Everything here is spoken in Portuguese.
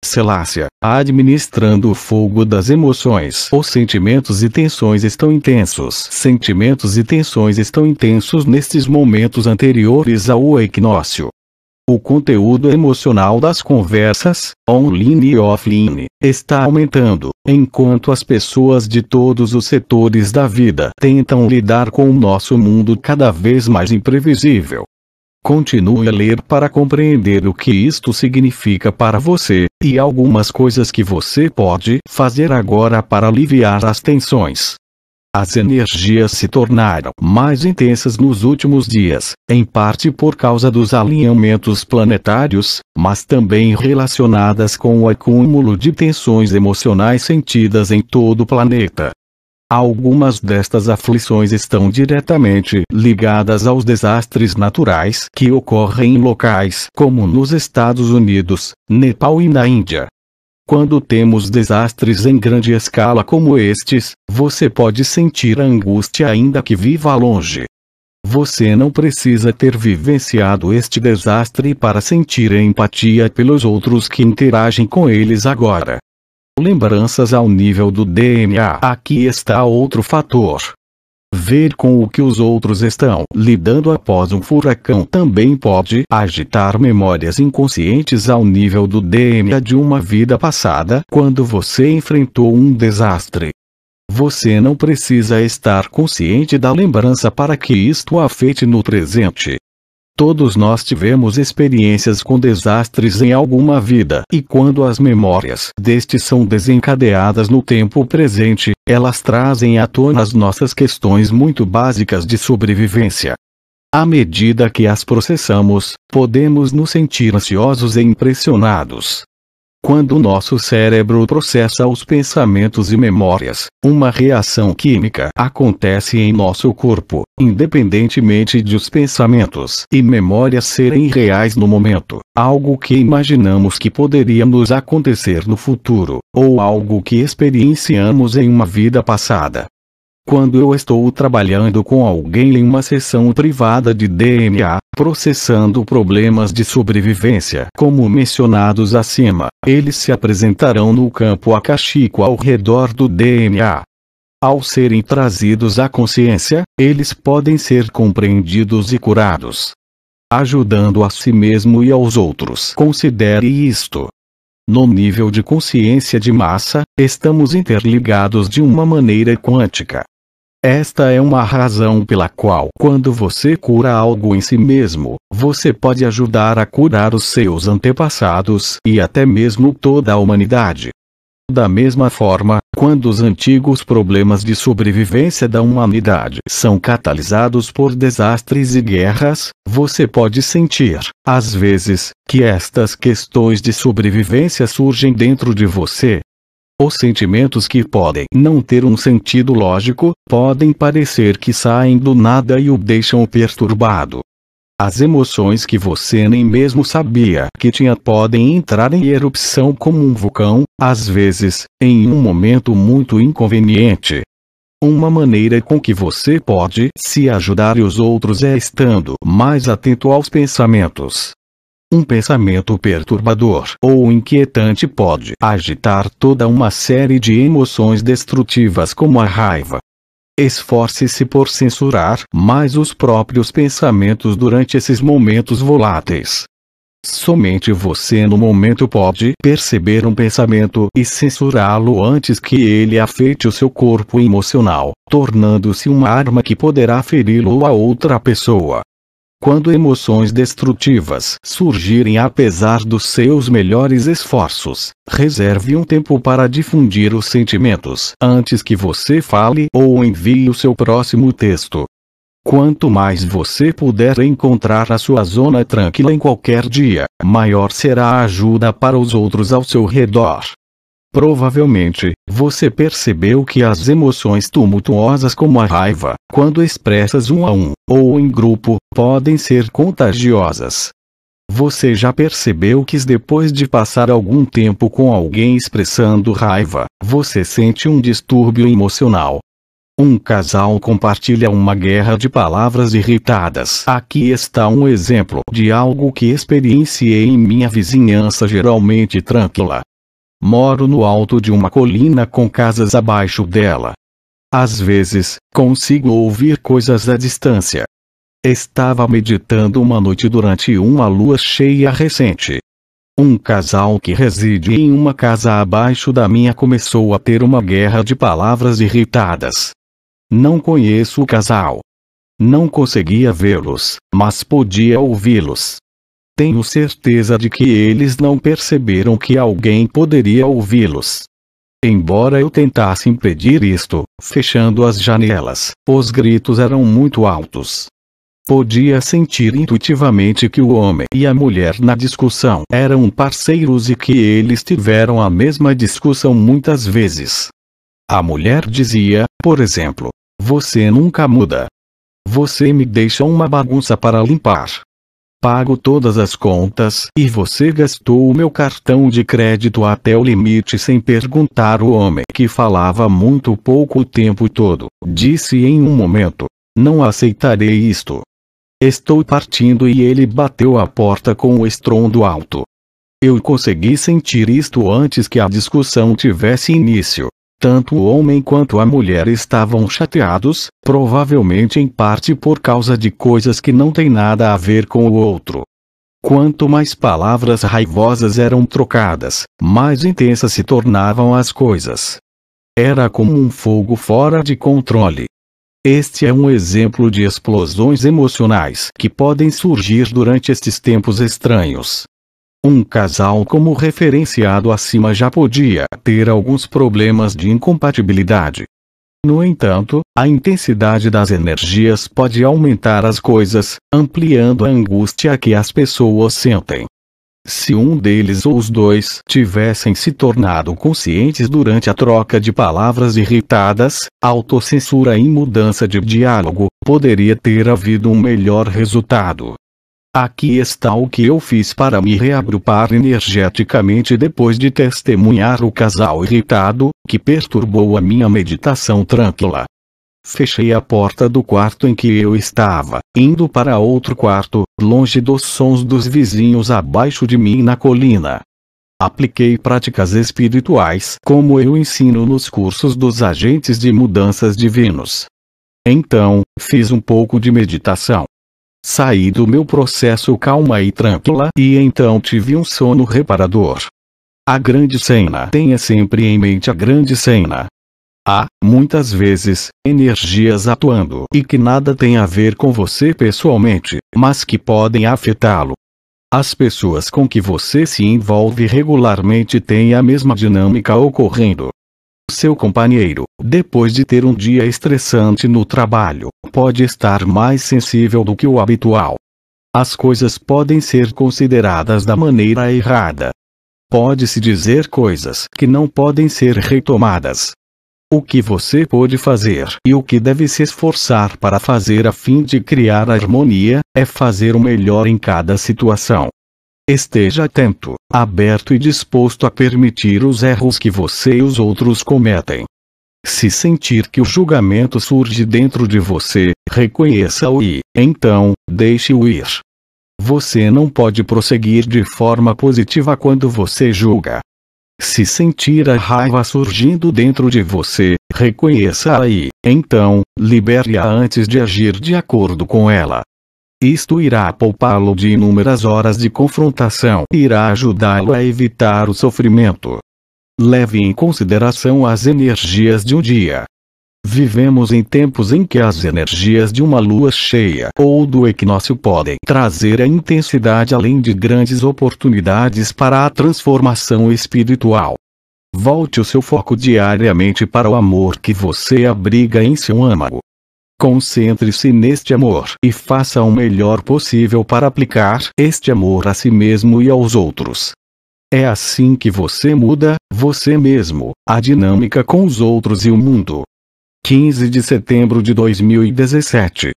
Selácia, administrando o fogo das emoções. Os sentimentos e tensões estão intensos. Sentimentos e tensões estão intensos nestes momentos anteriores ao equinócio. O conteúdo emocional das conversas, online e offline, está aumentando, enquanto as pessoas de todos os setores da vida tentam lidar com o nosso mundo cada vez mais imprevisível. Continue a ler para compreender o que isto significa para você, e algumas coisas que você pode fazer agora para aliviar as tensões. As energias se tornaram mais intensas nos últimos dias, em parte por causa dos alinhamentos planetários, mas também relacionadas com o acúmulo de tensões emocionais sentidas em todo o planeta. Algumas destas aflições estão diretamente ligadas aos desastres naturais que ocorrem em locais como nos Estados Unidos, Nepal e na Índia. Quando temos desastres em grande escala como estes, você pode sentir a angústia ainda que viva longe. Você não precisa ter vivenciado este desastre para sentir empatia pelos outros que interagem com eles agora. Lembranças ao nível do DNA. Aqui está outro fator. Ver com o que os outros estão lidando após um furacão também pode agitar memórias inconscientes ao nível do DNA de uma vida passada quando você enfrentou um desastre. Você não precisa estar consciente da lembrança para que isto afete no presente. Todos nós tivemos experiências com desastres em alguma vida, e quando as memórias destes são desencadeadas no tempo presente, elas trazem à tona as nossas questões muito básicas de sobrevivência. À medida que as processamos, podemos nos sentir ansiosos e impressionados. Quando o nosso cérebro processa os pensamentos e memórias, uma reação química acontece em nosso corpo, independentemente de os pensamentos e memórias serem reais no momento, algo que imaginamos que poderia nos acontecer no futuro, ou algo que experienciamos em uma vida passada. Quando eu estou trabalhando com alguém em uma sessão privada de DNA, processando problemas de sobrevivência como mencionados acima, eles se apresentarão no campo akáshico ao redor do DNA. Ao serem trazidos à consciência, eles podem ser compreendidos e curados, ajudando a si mesmo e aos outros. Considere isto. No nível de consciência de massa, estamos interligados de uma maneira quântica. Esta é uma razão pela qual, quando você cura algo em si mesmo, você pode ajudar a curar os seus antepassados e até mesmo toda a humanidade. Da mesma forma, quando os antigos problemas de sobrevivência da humanidade são catalisados por desastres e guerras, você pode sentir, às vezes, que estas questões de sobrevivência surgem dentro de você. Os sentimentos que podem não ter um sentido lógico, podem parecer que saem do nada e o deixam perturbado. As emoções que você nem mesmo sabia que tinha podem entrar em erupção como um vulcão, às vezes, em um momento muito inconveniente. Uma maneira com que você pode se ajudar e os outros é estando mais atento aos pensamentos. Um pensamento perturbador ou inquietante pode agitar toda uma série de emoções destrutivas como a raiva. Esforce-se por censurar mais os próprios pensamentos durante esses momentos voláteis. Somente você no momento pode perceber um pensamento e censurá-lo antes que ele afete o seu corpo emocional, tornando-se uma arma que poderá feri-lo ou a outra pessoa. Quando emoções destrutivas surgirem apesar dos seus melhores esforços, reserve um tempo para difundir os sentimentos antes que você fale ou envie o seu próximo texto. Quanto mais você puder encontrar a sua zona tranquila em qualquer dia, maior será a ajuda para os outros ao seu redor. Provavelmente, você percebeu que as emoções tumultuosas como a raiva, quando expressas um a um, ou em grupo, podem ser contagiosas. Você já percebeu que depois de passar algum tempo com alguém expressando raiva, você sente um distúrbio emocional? Um casal compartilha uma guerra de palavras irritadas. Aqui está um exemplo de algo que experienciei em minha vizinhança geralmente tranquila. Moro no alto de uma colina com casas abaixo dela. Às vezes, consigo ouvir coisas à distância. Estava meditando uma noite durante uma lua cheia recente. Um casal que reside em uma casa abaixo da minha começou a ter uma guerra de palavras irritadas. Não conheço o casal. Não conseguia vê-los, mas podia ouvi-los. Tenho certeza de que eles não perceberam que alguém poderia ouvi-los. Embora eu tentasse impedir isto, fechando as janelas, os gritos eram muito altos. Podia sentir intuitivamente que o homem e a mulher na discussão eram parceiros e que eles tiveram a mesma discussão muitas vezes. A mulher dizia, por exemplo, "Você nunca muda. Você me deixa uma bagunça para limpar. Pago todas as contas e você gastou o meu cartão de crédito até o limite sem perguntar." O homem, que falava muito pouco o tempo todo, disse em um momento, "Não aceitarei isto. Estou partindo." E ele bateu a porta com um estrondo alto. Eu consegui sentir isto antes que a discussão tivesse início. Tanto o homem quanto a mulher estavam chateados, provavelmente em parte por causa de coisas que não têm nada a ver com o outro. Quanto mais palavras raivosas eram trocadas, mais intensas se tornavam as coisas. Era como um fogo fora de controle. Este é um exemplo de explosões emocionais que podem surgir durante estes tempos estranhos. Um casal como referenciado acima já podia ter alguns problemas de incompatibilidade. No entanto, a intensidade das energias pode aumentar as coisas, ampliando a angústia que as pessoas sentem. Se um deles ou os dois tivessem se tornado conscientes durante a troca de palavras irritadas, autocensura e mudança de diálogo, poderia ter havido um melhor resultado. Aqui está o que eu fiz para me reagrupar energeticamente depois de testemunhar o casal irritado, que perturbou a minha meditação tranquila. Fechei a porta do quarto em que eu estava, indo para outro quarto, longe dos sons dos vizinhos abaixo de mim na colina. Apliquei práticas espirituais, como eu ensino nos cursos dos agentes de mudanças divinos. Então, fiz um pouco de meditação. Saí do meu processo calma e tranquila e então tive um sono reparador. A grande cena. Tenha sempre em mente a grande cena. Há, muitas vezes, energias atuando e que nada tem a ver com você pessoalmente, mas que podem afetá-lo. As pessoas com que você se envolve regularmente têm a mesma dinâmica ocorrendo. Seu companheiro, depois de ter um dia estressante no trabalho, pode estar mais sensível do que o habitual. As coisas podem ser consideradas da maneira errada. Pode-se dizer coisas que não podem ser retomadas. O que você pode fazer e o que deve se esforçar para fazer a fim de criar harmonia, é fazer o melhor em cada situação. Esteja atento, aberto e disposto a permitir os erros que você e os outros cometem. Se sentir que o julgamento surge dentro de você, reconheça-o e, então, deixe-o ir. Você não pode prosseguir de forma positiva quando você julga. Se sentir a raiva surgindo dentro de você, reconheça-a e, então, libere-a antes de agir de acordo com ela. Isto irá poupá-lo de inúmeras horas de confrontação e irá ajudá-lo a evitar o sofrimento. Leve em consideração as energias de um dia. Vivemos em tempos em que as energias de uma lua cheia ou do equinócio podem trazer a intensidade além de grandes oportunidades para a transformação espiritual. Volte o seu foco diariamente para o amor que você abriga em seu âmago. Concentre-se neste amor e faça o melhor possível para aplicar este amor a si mesmo e aos outros. É assim que você muda, você mesmo, a dinâmica com os outros e o mundo. 15 de setembro de 2017